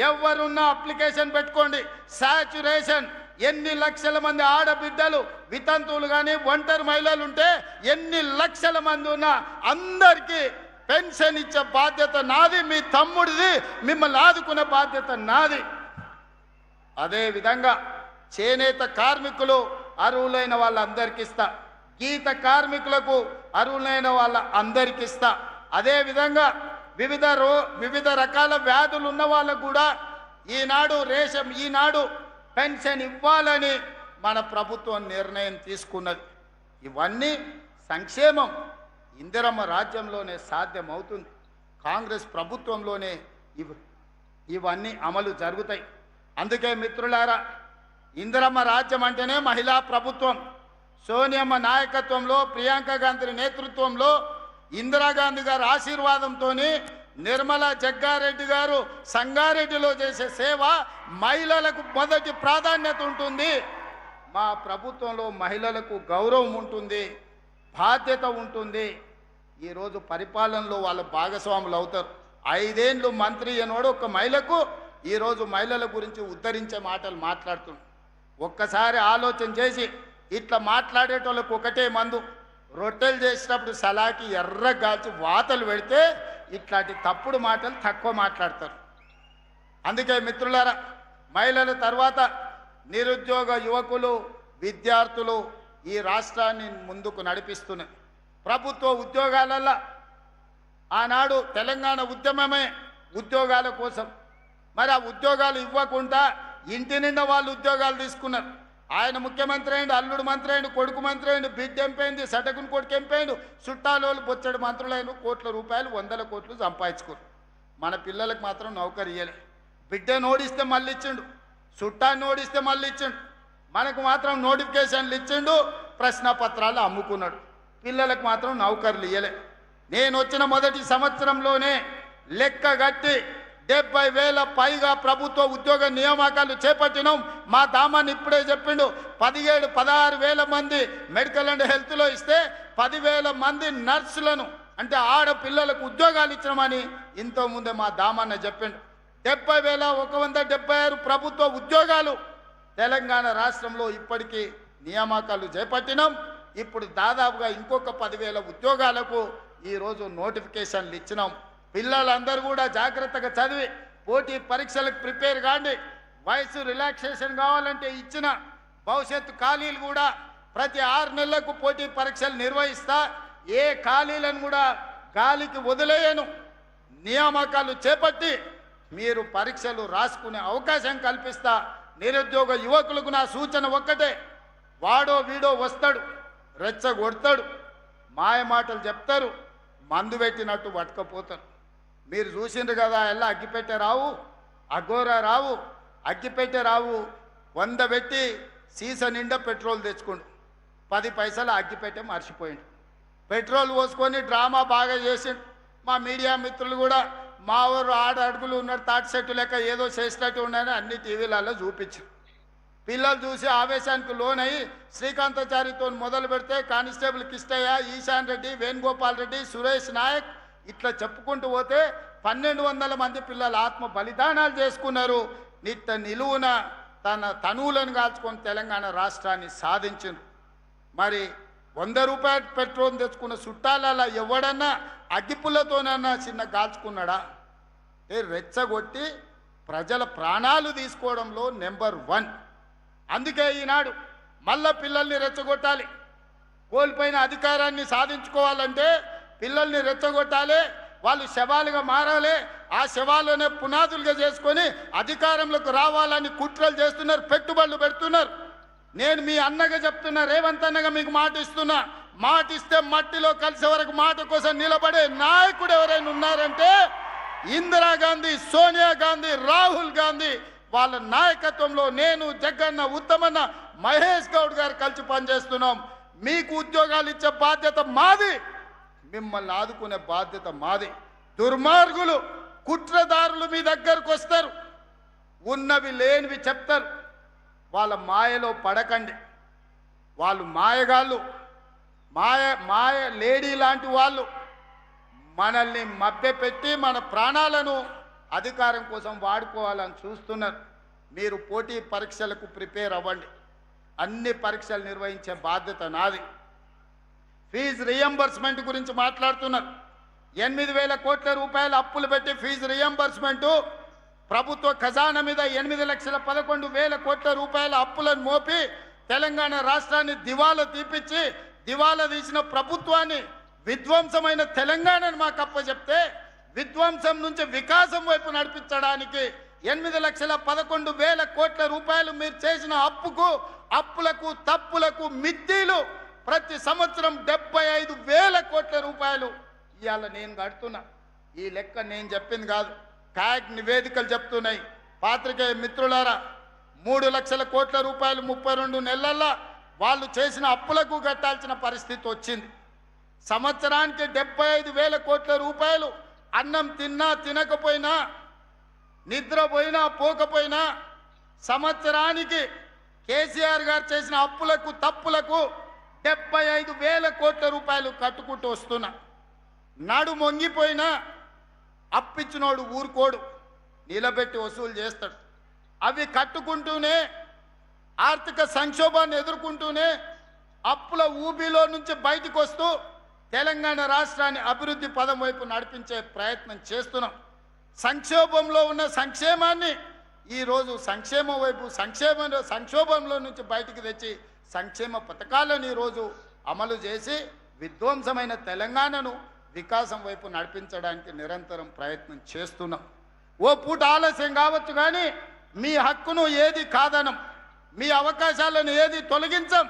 ఎవరున్నా అప్లికేషన్ పెట్టుకోండి. సాచురేషన్ ఎన్ని లక్షల మంది ఆడబిడ్డలు, వితంతువులు కానీ, ఒంటరి మహిళలు ఉంటే ఎన్ని లక్షల మంది ఉన్నా అందరికీ పెన్షన్ ఇచ్చే బాధ్యత నాది, మీ తమ్ముడిది. మిమ్మల్ని ఆదుకునే బాధ్యత నాది. అదేవిధంగా చేనేత కార్మికులు అర్హులైన వాళ్ళందరికీ ఇస్తా, గీత కార్మికులకు అర్హులైన వాళ్ళ అందరికీ ఇస్తా. అదేవిధంగా వివిధ రకాల వ్యాధులు ఉన్న వాళ్ళకు కూడా ఈనాడు పెన్షన్ ఇవ్వాలని మన ప్రభుత్వం నిర్ణయం తీసుకున్నది. ఇవన్నీ సంక్షేమం ఇందిరమ్మ రాజ్యంలోనే సాధ్యమవుతుంది. కాంగ్రెస్ ప్రభుత్వంలోనే ఇవన్నీ అమలు జరుగుతాయి. అందుకే మిత్రులారా, ఇందిరమ్మ రాజ్యం అంటేనే మహిళా ప్రభుత్వం. సోనియమ్మ నాయకత్వంలో, ప్రియాంక గాంధీ నేతృత్వంలో, ఇందిరాగాంధీ గారి ఆశీర్వాదంతో నిర్మలా జగ్గారెడ్డి గారు సంగారెడ్డిలో చేసే సేవ మహిళలకు మొదటి ప్రాధాన్యత ఉంటుంది. మా ప్రభుత్వంలో మహిళలకు గౌరవం ఉంటుంది, బాధ్యత ఉంటుంది. ఈరోజు పరిపాలనలో వాళ్ళ భాగస్వాములు అవుతారు. 5 ఏళ్ళు మంత్రి అయినోడు ఒక మహిళకు ఈరోజు మహిళల గురించి ఉద్ధరించే మాటలు మాట్లాడుతున్నాడు. ఒక్కసారి ఆలోచన చేసి ఇట్లా మాట్లాడేటోళ్ళకు ఒకటే మందు, రొట్టెలు చేసినప్పుడు సలాకి ఎర్రగాల్చి వాతలు పెడితే ఇట్లాంటి తప్పుడు మాటలు తక్కువ మాట్లాడతారు. అందుకే మిత్రులారా, మహిళల తర్వాత నిరుద్యోగ యువకులు, విద్యార్థులు ఈ రాష్ట్రాన్ని ముందుకు నడిపిస్తున్నాయి. ప్రభుత్వ ఉద్యోగాలలో ఆనాడు తెలంగాణ ఉద్యమమే ఉద్యోగాల కోసం. మరి ఆ ఉద్యోగాలు ఇవ్వకుండా ఇంటి నిండా వాళ్ళు ఉద్యోగాలు తీసుకున్నారు. ఆయన ముఖ్యమంత్రి అయిండు, అల్లుడు మంత్రి అయిండు, కొడుకు మంత్రి అయిండు, బిడ్డ ఎంపైంది, సటకుని కొడుకు ఎంపైండు, చుట్టాలోళ్ళు బొచ్చడు మంత్రులైన కోట్ల రూపాయలు 100 కోట్లు సంపాదించుకోరు. మన పిల్లలకు మాత్రం నౌకరు ఇయ్యలే. బిడ్డను ఓడిస్తే మళ్ళీ ఇచ్చిండు, చుట్టాన్ని ఓడిస్తే మళ్ళీ ఇచ్చిండు. మనకు మాత్రం నోటిఫికేషన్లు ఇచ్చిండు, ప్రశ్నపత్రాలు అమ్ముకున్నాడు. పిల్లలకు మాత్రం నౌకర్లు ఇయ్యలే. నేను వచ్చిన మొదటి సంవత్సరంలోనే లెక్క గట్టి 70,000 పైగా ప్రభుత్వ ఉద్యోగ నియామకాలు చేపట్టినాం. మా దామాన్ని ఇప్పుడే చెప్పిండు, 16,000 మంది మెడికల్ అండ్ హెల్త్లో ఇస్తే 10,000 మంది నర్సులను అంటే ఆడపిల్లలకు ఉద్యోగాలు ఇచ్చినామని ఇంతకుముందే మా దామాన్న చెప్పిండు. 70,176 ప్రభుత్వ ఉద్యోగాలు తెలంగాణ రాష్ట్రంలో ఇప్పటికీ నియామకాలు చేపట్టినాం. ఇప్పుడు దాదాపుగా ఇంకొక 10,000 ఉద్యోగాలకు ఈరోజు నోటిఫికేషన్లు ఇచ్చినాం. పిల్లలందరూ కూడా జాగ్రత్తగా చదివి పోటీ పరీక్షలకు ప్రిపేర్ కాండి. వయసు రిలాక్సేషన్ కావాలంటే ఇచ్చిన భవిష్యత్తు ఖాళీలు కూడా ప్రతి 6 నెలలకు పోటీ పరీక్షలు నిర్వహిస్తా. ఏ ఖాళీలను కూడా గాలికి వదిలేయను. నియామకాలు చేపట్టి మీరు పరీక్షలు రాసుకునే అవకాశం కల్పిస్తా. నిరుద్యోగ యువకులకు నా సూచన ఒక్కటే, వాడో వీడో వస్తాడు, రెచ్చగొడతాడు, మాయ మాటలు చెప్తారు, మందు పెట్టినట్టు పట్టుకపోతారు. మీరు చూసిండ్రు కదా, ఎలా అగ్గిపెట్టే రావు, అఘోరా రావు, అగ్గిపెట్టే రావు 100 పెట్టి సీసా నిండా పెట్రోల్ తెచ్చుకోండు. 10 పైసలు అగ్గిపెట్టే మర్చిపోయిండు. పెట్రోల్ పోసుకొని డ్రామా బాగా చేసిండు. మా మీడియా మిత్రులు కూడా మా ఊరు 6 అడుగులు ఉన్నాడు, తాటి చెట్టు లెక్క ఏదో చేసినట్టు ఉన్నాయని అన్ని టీవీలలో చూపించారు. పిల్లలు చూసి ఆవేశానికి లోనయ్యి శ్రీకాంతాచారితో మొదలు పెడితే కానిస్టేబుల్ కిష్టయ్య, ఈశాన్ రెడ్డి, వేణుగోపాల్ రెడ్డి, సురేష్ నాయక్ ఇట్లా చెప్పుకుంటూ పోతే 1,200 మంది పిల్లలు ఆత్మ బలిదానాలు చేసుకున్నారు. నిలువున తన తనువులను కాల్చుకొని తెలంగాణ రాష్ట్రాన్ని సాధించింది. మరి 100 రూపాయల పెట్రోల్ తెచ్చుకున్న చుట్టాలలో ఎవడన్నా అగ్గిపుల్లతోనన్నా చిన్న కాల్చుకున్నాడా? రెచ్చగొట్టి ప్రజల ప్రాణాలు తీసుకోవడంలో నెంబర్ 1. అందుకే ఈనాడు మళ్ళా పిల్లల్ని రెచ్చగొట్టాలి. కోల్పోయిన అధికారాన్ని సాధించుకోవాలంటే పిల్లల్ని రెచ్చగొట్టాలి, వాళ్ళు శవాలుగా మారాలి. ఆ శవాలనే పునాదులుగా చేసుకొని అధికారంలోకి రావాలని కుట్రలు చేస్తున్నారు, పెట్టుబడులు పెడుతున్నారు. నేను మీ అన్నగా చెప్తున్నా, రేవంత్ అన్నగా మీకు మాట ఇస్తున్నా, మాట ఇస్తే మట్టిలో కలిసే వరకు మాట కోసం నిలబడే నాయకుడు ఎవరైనా ఉన్నారంటే ఇందిరాగాంధీ, సోనియా గాంధీ, రాహుల్ గాంధీ వాళ్ళ నాయకత్వంలో నేను, జగన్న, ఉత్తమన్న, మహేష్ గౌడ్ గారు కలిసి పనిచేస్తున్నాం. మీకు ఉద్యోగాలు ఇచ్చే బాధ్యత మాది, మిమ్మల్ని ఆదుకునే బాధ్యత మాది. దుర్మార్గులు, కుట్రదారులు మీ దగ్గరకు వస్తారు, ఉన్నవి లేనివి చెప్తారు. వాళ్ళ మాయలో పడకండి. వాళ్ళు మాయగాళ్ళు, మాయ లేడీ లాంటి వాళ్ళు. మనల్ని మభ్యపెట్టి మన ప్రాణాలను అధికారం కోసం వాడుకోవాలని చూస్తున్నారు. మీరు పోటీ పరీక్షలకు ప్రిపేర్ అవ్వండి. అన్ని పరీక్షలు నిర్వహించే బాధ్యత నాది. ఫీజు రియంబర్స్మెంట్ గురించి మాట్లాడుతున్నారు. 8,000 కోట్ల రూపాయలు అప్పులు పెట్టి ఫీజు రియంబర్స్మెంటు, ప్రభుత్వ ఖజానా మీద 8,11,000 కోట్ల రూపాయల అప్పులను మోపి తెలంగాణ రాష్ట్రాన్ని దివాలా తీపిచ్చి, దివాలా తీసిన ప్రభుత్వాన్ని విధ్వంసమైన తెలంగాణను మాకు అప్పచెప్తే, విధ్వంసం నుంచి వికాసం వైపు నడిపించడానికి 8,11,000 కోట్ల రూపాయలు మీరు చేసిన అప్పులకు, తప్పులకు మిద్దీలు ప్రతి సంవత్సరం 75,000 కోట్ల రూపాయలు ఇవాళ నేను కడుతున్నా. ఈ లెక్క నేను చెప్పింది కాదు, క్యాగ్ నివేదికలు చెప్తున్నాయి. పాత్రికేయ మిత్రులారా, 3 లక్షల కోట్ల రూపాయలు 32 నెలల్లో వాళ్ళు చేసిన అప్పులకు కట్టాల్సిన పరిస్థితి వచ్చింది. సంవత్సరానికి 75,000 కోట్ల రూపాయలు అన్నం తిన్నా తినకపోయినా, నిద్రపోయినా పోకపోయినా, సంవత్సరానికి కేసీఆర్ గారు చేసిన అప్పులకు, తప్పులకు 75,000 కోట్ల రూపాయలు కట్టుకుంటూ వస్తున్నా. నడు మొంగిపోయినా అప్పిచ్చినోడు ఊరుకోడు, నిలబెట్టి వసూలు చేస్తాడు. అవి కట్టుకుంటూనే, ఆర్థిక సంక్షోభాన్ని ఎదుర్కొంటూనే, అప్పుల ఊబిలో నుంచి బయటకు వస్తూ తెలంగాణ రాష్ట్రాన్ని అభివృద్ధి పదం వైపు నడిపించే ప్రయత్నం చేస్తున్నాం. సంక్షోభంలో ఉన్న సంక్షేమాన్ని ఈరోజు సంక్షేమం వైపు, సంక్షోభంలో నుంచి బయటికి తెచ్చి సంక్షేమ పథకాలను ఈరోజు అమలు చేసి విధ్వంసమైన తెలంగాణను వికాసం వైపు నడిపించడానికి నిరంతరం ప్రయత్నం చేస్తున్నాం. ఓ పూట ఆలస్యం కావచ్చు కానీ మీ హక్కును ఏది కాదనం, మీ అవకాశాలను ఏది తొలగించం.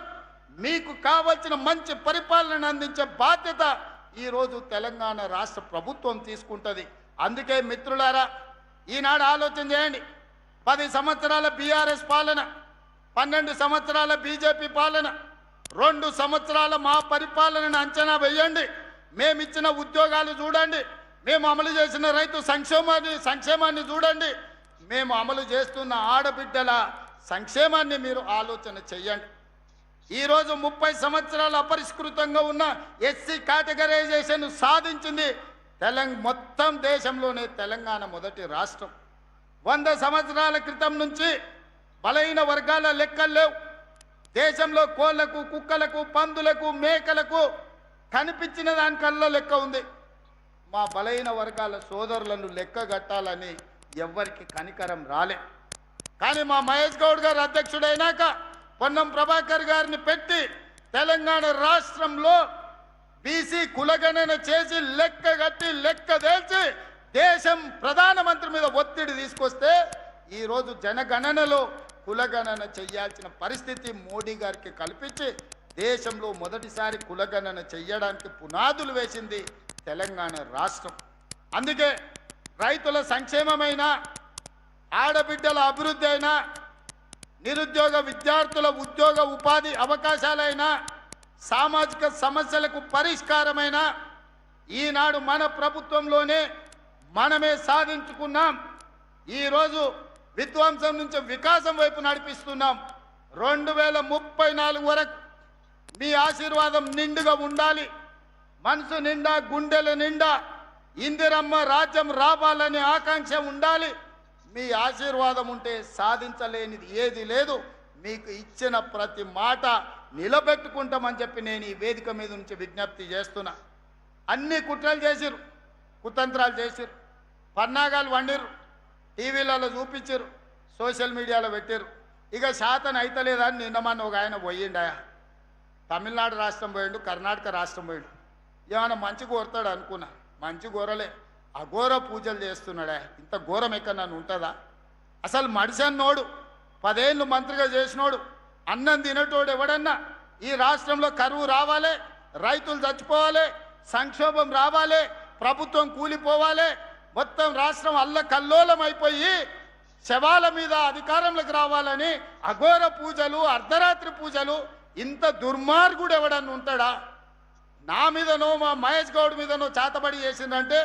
మీకు కావలసిన మంచి పరిపాలన అందించే బాధ్యత ఈరోజు తెలంగాణ రాష్ట్ర ప్రభుత్వం తీసుకుంటుంది. అందుకే మిత్రులారా, ఈనాడు ఆలోచన చేయండి. 10 సంవత్సరాల బీఆర్ఎస్ పాలన, 12 సంవత్సరాల బీజేపీ పాలన, 2 సంవత్సరాల మా పరిపాలనను అంచనా వేయండి. మేమిచ్చిన ఉద్యోగాలు చూడండి, మేము అమలు చేసిన రైతు సంక్షేమాన్ని చూడండి, మేము అమలు చేస్తున్న ఆడబిడ్డల సంక్షేమాన్ని మీరు ఆలోచన చెయ్యండి. ఈరోజు 30 సంవత్సరాలు అపరిష్కృతంగా ఉన్న ఎస్సీ కేటగరైజేషన్ సాధించింది మొత్తం దేశంలోనే తెలంగాణ మొదటి రాష్ట్రం. 100 సంవత్సరాల క్రితం నుంచి బలహీన వర్గాల లెక్కలు లేవు. దేశంలో కోళ్లకు, కుక్కలకు, పందులకు, మేకలకు కనిపించిన దానికల్లా లెక్క ఉంది. మా బలహీన వర్గాల సోదరులను లెక్క కట్టాలని ఎవ్వరికి కనికరం రాలే. కానీ మా మహేష్ గౌడ్ గారు అధ్యక్షుడైనాక పొన్నం ప్రభాకర్ గారిని పెట్టి తెలంగాణ రాష్ట్రంలో బీసీ కులగణన చేసి లెక్క కట్టి లెక్క తేల్చి దేశం ప్రధానమంత్రి మీద ఒత్తిడి తీసుకొస్తే ఈరోజు జనగణనలో కులగణన చేయాల్సిన పరిస్థితి మోడీ గారికి కల్పించి దేశంలో మొదటిసారి కులగణన చెయ్యడానికి పునాదులు వేసింది తెలంగాణ రాష్ట్రం. అందుకే రైతుల సంక్షేమమైన, ఆడబిడ్డల అభివృద్ధి అయినా, నిరుద్యోగ విద్యార్థుల ఉద్యోగ ఉపాధి అవకాశాలైనా, సామాజిక సమస్యలకు పరిష్కారమైన ఈనాడు మన ప్రభుత్వంలోనే మనమే సాధించుకున్నాం. ఈరోజు విధ్వంసం నుంచి వికాసం వైపు నడిపిస్తున్నాం. 2034 వరకు మీ ఆశీర్వాదం నిండుగా ఉండాలి. మనసు నిండా, గుండెల నిండా ఇందిరమ్మ రాజ్యం రావాలనే ఆకాంక్ష ఉండాలి. మీ ఆశీర్వాదం ఉంటే సాధించలేనిది ఏది లేదు. మీకు ఇచ్చిన ప్రతి మాట నిలబెట్టుకుంటామని చెప్పి నేను ఈ వేదిక మీద నుంచి విజ్ఞప్తి చేస్తున్నా. అన్ని కుట్రలు చేసిరు, కుతంత్రాలు చేసిరు, పన్నాగాలు వండిరు, టీవీలలో చూపించారు, సోషల్ మీడియాలో పెట్టారు. ఇక శాతం అయితలేదని నిన్నమన్న ఒక ఆయన పోయిండాయా, తమిళనాడు రాష్ట్రం పోయిండు, కర్ణాటక రాష్ట్రం పోయిండు. ఏమైనా మంచి కోరుతాడు అనుకున్నా, మంచి కోరలే, అఘోర పూజలు చేస్తున్నాడా. ఇంత ఘోరం ఎక్కడ నన్ను ఉంటుందా? అసలు మడిసన్నోడు 10 ఏళ్ళు మంత్రిగా చేసినోడు అన్నం తినేటోడు ఎవడన్నా ఈ రాష్ట్రంలో కరువు రావాలి, రైతులు చచ్చిపోవాలి, సంక్షోభం రావాలి, ప్రభుత్వం కూలిపోవాలి, మొత్తం రాష్ట్రం అల్లకల్లోలం అయిపోయి శవాల మీద అధికారంలోకి రావాలని అఘోర పూజలు, అర్ధరాత్రి పూజలు, ఇంత దుర్మార్గుడు ఎవడన్నా ఉంటాడా? నా మీదనో మా మహేష్ గౌడ్ మీదనో చేతబడి చేసిందంటే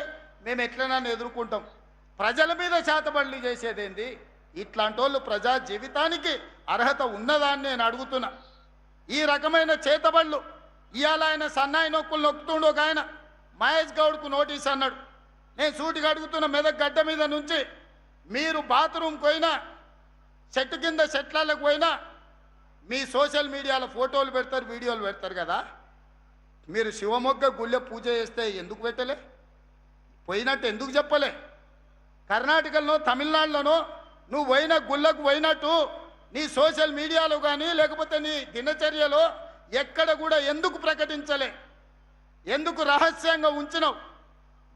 మేము ఎట్లైనా ఎదుర్కొంటాం. ప్రజల మీద చేతబడులు చేసేదేంది? ఇట్లాంటి వాళ్ళు ప్రజా జీవితానికి అర్హత ఉన్నదాన్ని నేను అడుగుతున్నా. ఈ రకమైన చేతబడులు ఇవాళ ఆయన సన్నాయి నొక్కులు నొక్కుతుండు. ఒక ఆయన మహేష్ గౌడ్కు నోటీస్ అన్నాడు. నేను సూటిగా అడుగుతున్న మెదక్ గడ్డ మీద నుంచి మీరు బాత్రూమ్కి పోయినా, చెట్టు కింద చెట్లకు పోయినా మీ సోషల్ మీడియాలో ఫోటోలు పెడతారు, వీడియోలు పెడతారు కదా. మీరు శివమొగ్గ గుళ్ళె పూజ చేస్తే ఎందుకు పెట్టలే? పోయినట్టు ఎందుకు చెప్పలే? కర్ణాటకలో, తమిళనాడులోనో నువ్వు పోయిన గుళ్ళకు పోయినట్టు నీ సోషల్ మీడియాలో కానీ లేకపోతే నీ దినచర్యలో ఎక్కడ కూడా ఎందుకు ప్రకటించలే? ఎందుకు రహస్యంగా ఉంచినావు?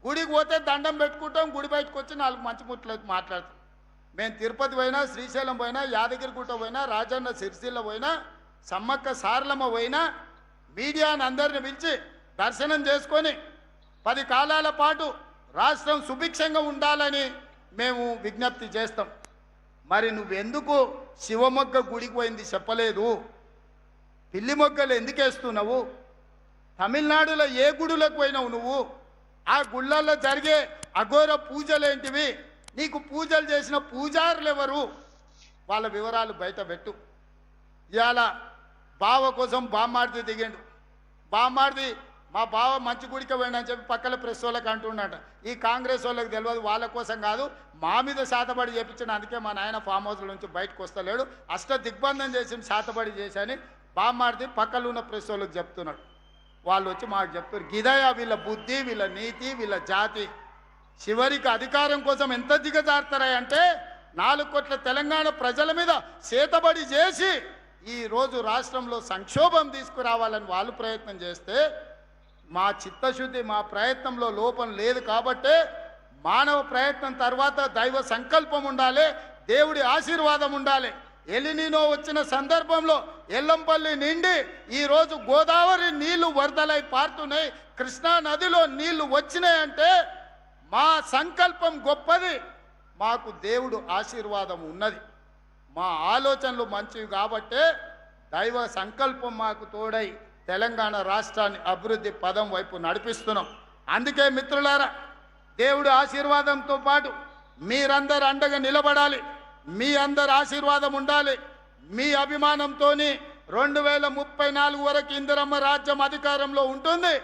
గుడికి పోతే దండం పెట్టుకుంటాం, గుడి బయటకు వచ్చి 4 మంచి ముట్లు మాట్లాడతాం. మేము తిరుపతి పోయినా, శ్రీశైలం పోయినా, యాదగిరిగుట్ట పోయినా, రాజన్న సిరిసిల్ల పోయినా, సమ్మక్క సారలమ్మ పోయినా మీడియాను అందరిని పిలిచి దర్శనం చేసుకొని 10 కాలాల పాటు రాష్ట్రం సుభిక్షంగా ఉండాలని మేము విజ్ఞప్తి చేస్తాం. మరి నువ్వెందుకు శివమొగ్గ గుడికి పోయింది చెప్పలేదు? పిల్లి మొగ్గలు ఎందుకు వేస్తున్నావు? తమిళనాడులో ఏ గుడులకు పోయినావు నువ్వు? ఆ గుళ్ళల్లో జరిగే అఘోర పూజలేంటివి? నీకు పూజలు చేసిన పూజారులు ఎవరు? వాళ్ళ వివరాలు బయట పెట్టు. ఇవాళ బావ కోసం బామ్మాడిది దిగిండు. బామ్మాడిది మా బావ మంచి గుడికి పోయిండని చెప్పి పక్కన ప్రెస్ వాళ్ళకి అంటున్నాడు. ఈ కాంగ్రెస్ వాళ్ళకి తెలియదు, వాళ్ళ కోసం కాదు, మా మీద శాతబడి చేపించిన. అందుకే మా నాయన ఫామ్ హౌస్ల నుంచి బయటకు వస్తలేడు, అష్ట దిగ్బంధం చేసి శాతబడి చేశాని బామ్మాడిది పక్కన ఉన్న ప్రెస్ వాళ్ళకి చెప్తున్నాడు. వాళ్ళు వచ్చి మాకు చెప్తారు, గిదయ వీళ్ళ బుద్ధి, వీళ్ళ నీతి, వీళ్ళ జాతి. చివరికి అధికారం కోసం ఎంత దిగజారుతారంటే 4 కోట్ల తెలంగాణ ప్రజల మీద చేతబడి చేసి ఈరోజు రాష్ట్రంలో సంక్షోభం తీసుకురావాలని వాళ్ళు ప్రయత్నం చేస్తే మా చిత్తశుద్ధి, మా ప్రయత్నంలో లోపం లేదు. కాబట్టే మానవ ప్రయత్నం తర్వాత దైవ సంకల్పం ఉండాలి, దేవుడి ఆశీర్వాదం ఉండాలి. ఎలినినో వచ్చిన సందర్భంలో ఎల్లంపల్లి నిండి ఈరోజు గోదావరి నీళ్లు వరదలై పారుతున్నాయి, కృష్ణా నదిలో నీళ్లు వచ్చినాయంటే మా సంకల్పం గొప్పది, మాకు దేవుడు ఆశీర్వాదం ఉన్నది, మా ఆలోచనలు మంచివి. కాబట్టే దైవ సంకల్పం మాకు తోడై తెలంగాణ రాష్ట్రాన్ని అభివృద్ధి పదం వైపు నడిపిస్తున్నాం. అందుకే మిత్రులారా, దేవుడి ఆశీర్వాదంతో పాటు మీరందరూ అండగా నిలబడాలి, మీ అందరి ఆశీర్వాదం ఉండాలి. మీ అభిమానంతో 2034 వరకు ఇందిరమ్మ రాజ్యం అధికారంలో ఉంటుంది.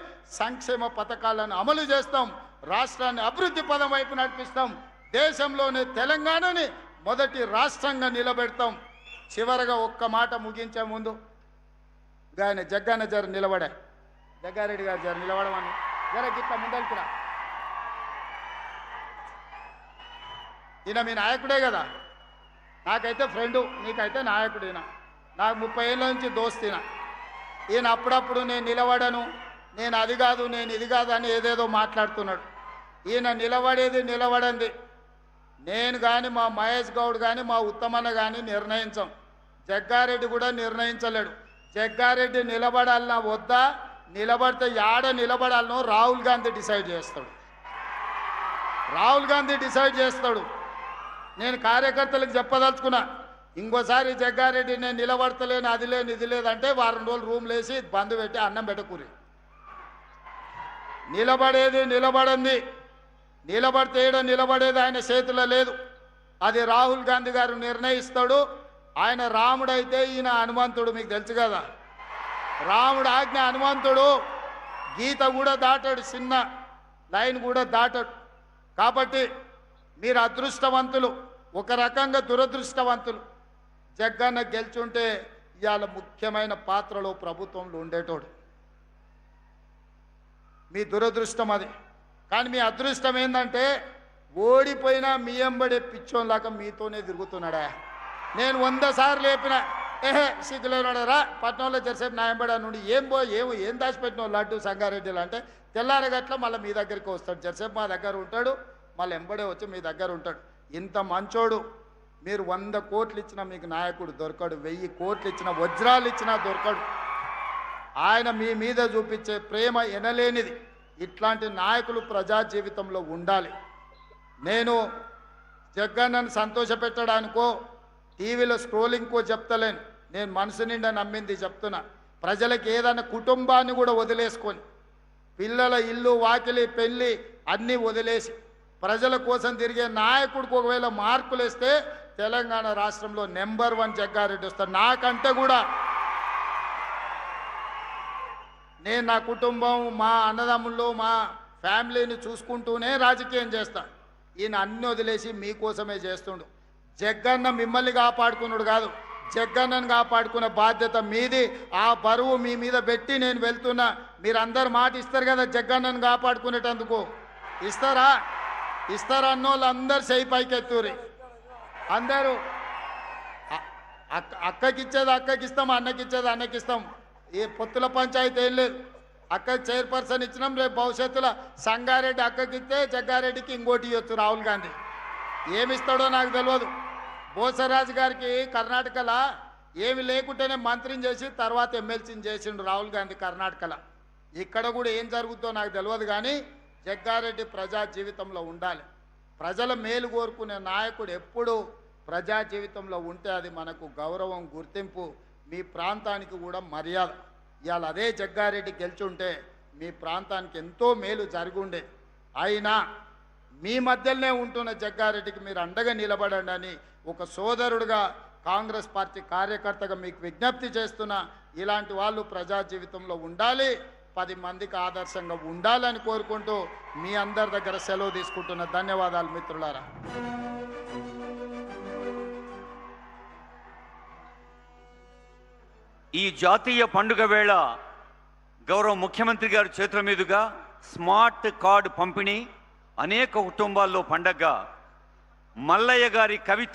సంక్షేమ పథకాలను అమలు చేస్తాం, రాష్ట్రాన్ని అభివృద్ధి పదం వైపు నడిపిస్తాం, దేశంలోనే తెలంగాణని మొదటి రాష్ట్రంగా నిలబెడతాం. చివరగా ఒక్క మాట ముగించే ముందు ఆయన జగ్గన్న జర నిలబడా, జగ్గారెడ్డి గారు జర నిలబడమని జర గిట్ల ముందలుకురా. ఈయన మీ నాయకుడే కదా, నాకైతే ఫ్రెండు, నీకైతే నాయకుడైనా, నాకు 30 ఏళ్ళ నుంచి దోస్తినా. ఈయన అప్పుడప్పుడు నేను నిలబడను, నేను అది కాదు, నేను ఇది కాదు అని ఏదేదో మాట్లాడుతున్నాడు. ఈయన నిలబడేది నిలబడంది నేను కానీ, మా మహేష్ గౌడ్ కానీ, మా ఉత్తమన్న కానీ నిర్ణయించాం. జగ్గారెడ్డి కూడా నిర్ణయించలేడు. జగ్గారెడ్డి నిలబడాలన్నా వద్దా, నిలబడితే యాడ నిలబడాలనో రాహుల్ గాంధీ డిసైడ్ చేస్తాడు. రాహుల్ గాంధీ డిసైడ్ చేస్తాడు. నేను కార్యకర్తలకు చెప్పదలుచుకున్నా, ఇంకోసారి జగ్గారెడ్డి నేను నిలబడతలేను, అది లేదు ఇది లేదంటే 2 రోజులు రూమ్లు వేసి బంద్ పెట్టి అన్నం పెట్టకూరి. నిలబడేది నిలబడింది, నిలబడితే నిలబడేది ఆయన చేతిలో లేదు, అది రాహుల్ గాంధీ గారు నిర్ణయిస్తాడు. ఆయన రాముడైతే ఈయన హనుమంతుడు, మీకు తెలుసు కదా. రాముడు ఆజ్ఞ హనుమంతుడు, గీత కూడా దాటాడు, చిన్న లైన్ కూడా దాటాడు. కాబట్టి మీరు అదృష్టవంతులు, ఒక రకంగా దురదృష్టవంతులు. జగ్గన్న గెలుచుంటే ఇవాళ ముఖ్యమైన పాత్రలో ప్రభుత్వంలో ఉండేటోడు. మీ దురదృష్టం అది. కానీ మీ అదృష్టం ఏంటంటే ఓడిపోయినా మీ ఎంబడే పిచ్చోన్లాగా మీతోనే తిరుగుతున్నాడా. నేను 100 సార్లు లేపిన, సిగ్గులేనాడరా పట్నంలో జరిసేపు నా ఎంబడా నుండి ఏం దాచిపెట్టిన లడ్డు సంగారెడ్డిలు అంటే తెల్లారగట్ల మళ్ళీ మీ దగ్గరికి వస్తాడు, జరిసేపు మా దగ్గర ఉంటాడు, మళ్ళీ ఎంబడే వచ్చి మీ దగ్గర ఉంటాడు. ఇంత మంచోడు మీరు 100 కోట్లు ఇచ్చినా మీకు నాయకుడు దొరకడు, 1000 కోట్లు ఇచ్చినా, వజ్రాలు ఇచ్చినా దొరకడు. ఆయన మీ మీద చూపించే ప్రేమ ఎనలేనిది. ఇట్లాంటి నాయకులు ప్రజా జీవితంలో ఉండాలి. నేను జగన్నను సంతోషపెట్టడానికో టీవీలో స్క్రోలింగ్కో చెప్తలేను, నేను మనసు నిండా నమ్మింది చెప్తున్నా. ప్రజలకు ఏదైనా కుటుంబాన్ని కూడా వదిలేసుకొని, పిల్లల ఇల్లు వాకిలి పెళ్ళి అన్నీ వదిలేసి ప్రజల కోసం తిరిగే నాయకుడికి ఒకవేళ మార్కులు వేస్తే తెలంగాణ రాష్ట్రంలో నెంబర్ 1 జగ్గారెడ్డి వస్తాడు. నాకంటే కూడా నేను నా కుటుంబం, మా అన్నదమ్ముళ్ళు, మా ఫ్యామిలీని చూసుకుంటూనే రాజకీయం చేస్తా. ఈయన అన్ని వదిలేసి మీకోసమే చేస్తుండు. జగ్గన్న మిమ్మల్ని కాపాడుకున్నాడు కాదు, జగ్గన్నను కాపాడుకునే బాధ్యత మీది. ఆ బరువు మీ మీద పెట్టి నేను వెళ్తున్నా. మీరందరు మాట ఇస్తారు కదా జగ్గన్నను కాపాడుకునేటందుకు. ఇస్తారా? ఇస్తారా అన్నోళ్ళు అందరు చేయి పైకెత్తూరి. అందరూ అక్కకిచ్చేది అక్కకిస్తాం, అన్నకిచ్చేది అన్నకిస్తాం. ఏ పొత్తుల పంచాయతీ ఏం లేదు. అక్కకి చైర్పర్సన్ ఇచ్చినాం, రేపు భవిష్యత్తులో సంగారెడ్డి అక్కకిస్తే జగ్గారెడ్డికి ఇంకోటి ఇవ్వచ్చు రాహుల్ గాంధీ. ఏమిస్తాడో నాకు తెలియదు. బోసరాజు గారికి కర్ణాటకలో ఏమి లేకుంటేనే మంత్రిని చేసి తర్వాత ఎమ్మెల్సీని చేసిండు రాహుల్ గాంధీ కర్ణాటకలో. ఇక్కడ కూడా ఏం జరుగుతుందో నాకు తెలియదు. కానీ జగ్గారెడ్డి ప్రజా జీవితంలో ఉండాలి. ప్రజల మేలు కోరుకునే నాయకుడు ఎప్పుడు ప్రజా జీవితంలో ఉంటే అది మనకు గౌరవం, గుర్తింపు, మీ ప్రాంతానికి కూడా మర్యాద. ఇవాళ అదే జగ్గారెడ్డి గెలిచుంటే మీ ప్రాంతానికి ఎంతో మేలు జరుగుండే. అయినా మీ మధ్యలోనే ఉంటున్న జగ్గారెడ్డికి మీరు అండగా నిలబడండి అని ఒక సోదరుడుగా, కాంగ్రెస్ పార్టీ కార్యకర్తగా మీకు విజ్ఞప్తి చేస్తున్నా. ఇలాంటి వాళ్ళు ప్రజా జీవితంలో ఉండాలి, 10 మందికి ఆదర్శంగా ఉండాలని కోరుకుంటూ మీ అందరి దగ్గర సెలవు తీసుకుంటున్న. ధన్యవాదాలు మిత్రులారా. ఈ జాతీయ పండుగ వేళ గౌరవ ముఖ్యమంత్రి గారి చేతుల మీదుగా స్మార్ట్ కార్డు పంపిణీ, అనేక కుటుంబాల్లో పండగ, మల్లయ్య గారి కవిత